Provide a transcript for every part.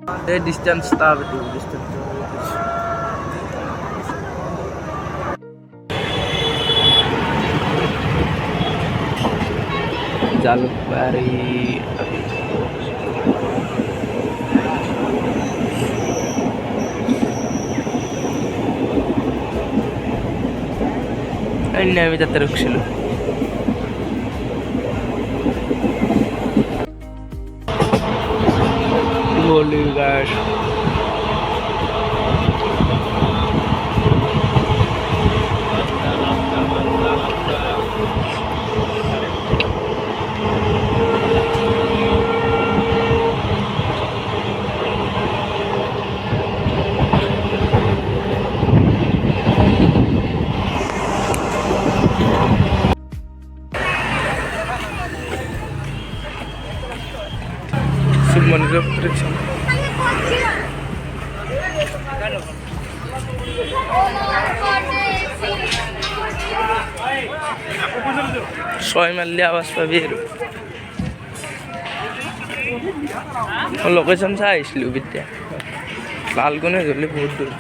The distance stop itu distance. Jalukbari. Ini kita terus dulu. Boleh guys. Submanirab Tricks. Soy malle awas pabi location sa aislu bitya lalgone jole bahut dur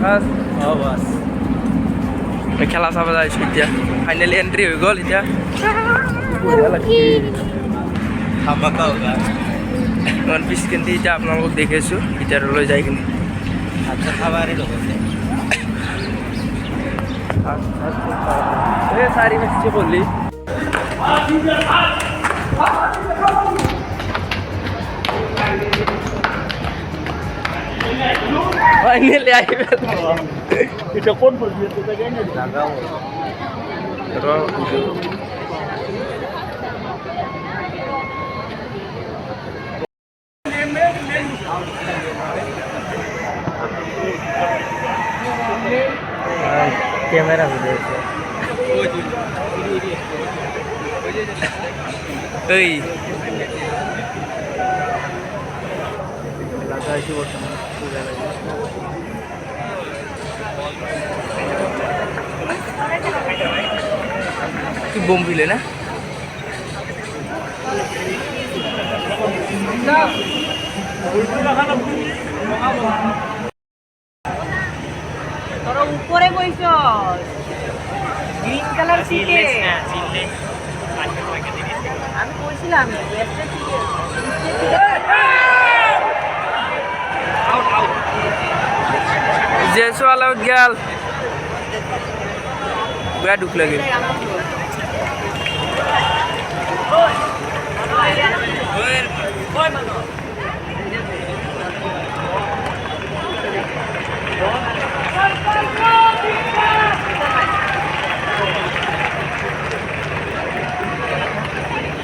Kas oh bos খেলা চাব যাইছো এতিয়া finally entry হৈ গ'ল এতিয়া one pitch কিন্তু এতিয়া আপোনালোকক দেখাইছোঁ ভিতৰলৈ যাই কিনে চাৰি মেচি কৰিলি ফাইনালি আহিবে এটা কোন পড়বে তো জায়গা না লাগাও র ক্যামেরা হয়ে গেছে এই লাগাইছি বর্তমানে কি বোম দিলে না তোরা উপরে বইছ গ্রিন কালার সিটে আমি কইছিলাম লেফটের দিকে আউট আউট जैसो वाला उठ गया बुआ दुख लगे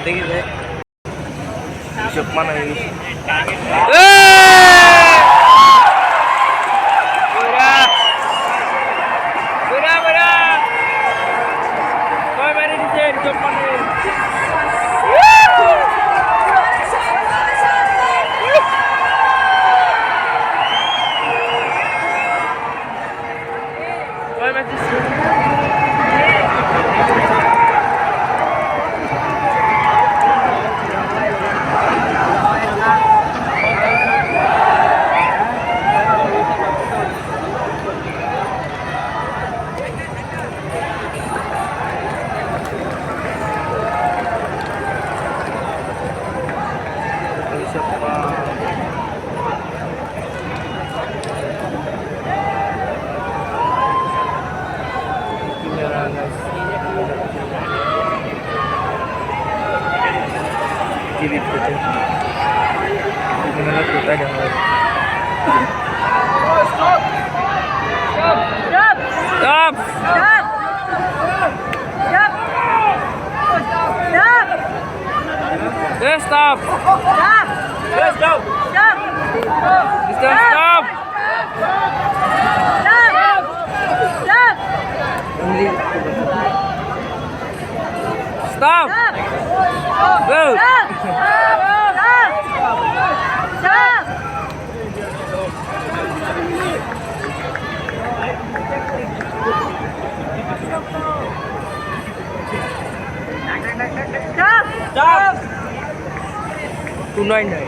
देखिए mana ini Gilid gitu. Gimana kita jangan. Stop. Stop. Stop. Stop. Stop. Stop. Stop. Yes, stop. Stop. Yes, stop. Stop. Stop. Stop. Stop. Stop. Stop. Stop. Go. Stop. Stop. 299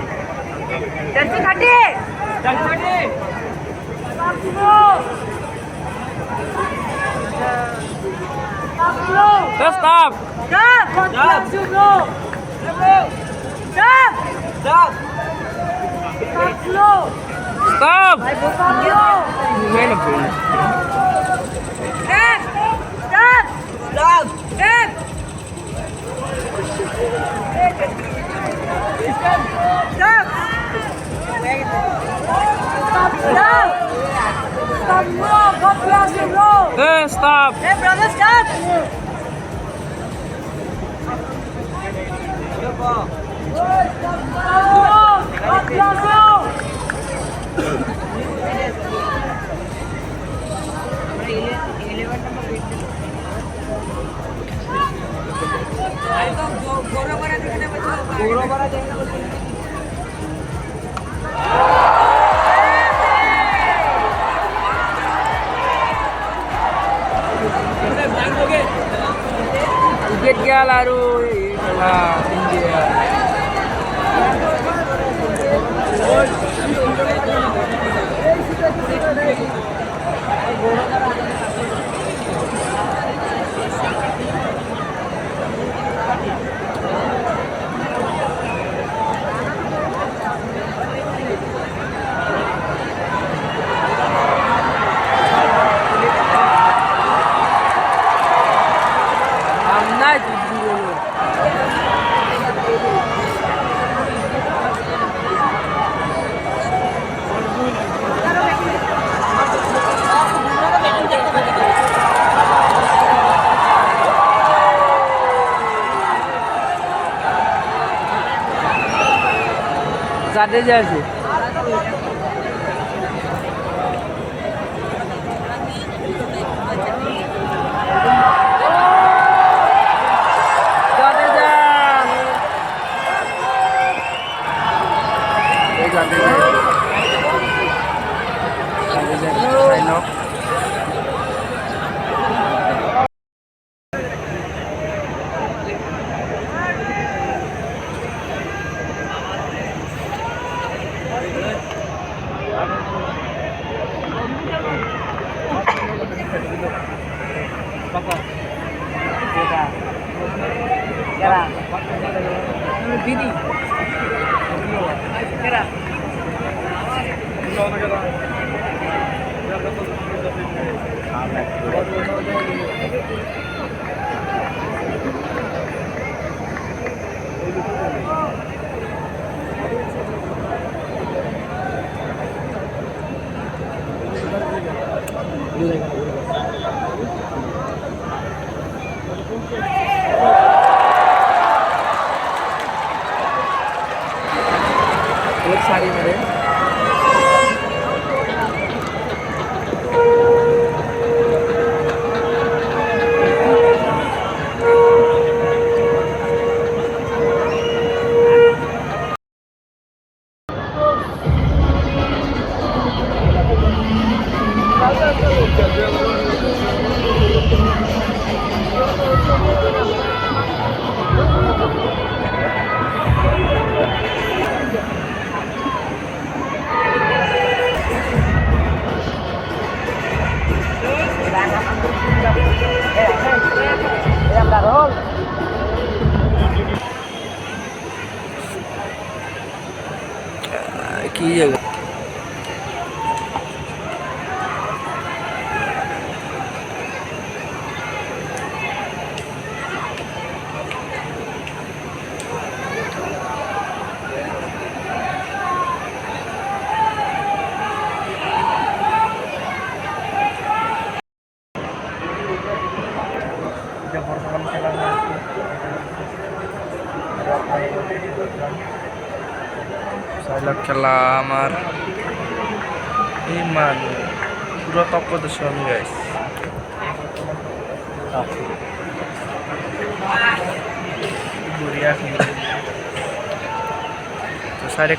Stop! Stop! Gimana bro? Stop! Hey brother, stop! Wicket gaya lalu salah India. Jadeja আছে Jadeja sign off एक साड़ी मेरे की जगह Saya kelamar Iman Udah toko desan guys Buriak nih Terus ada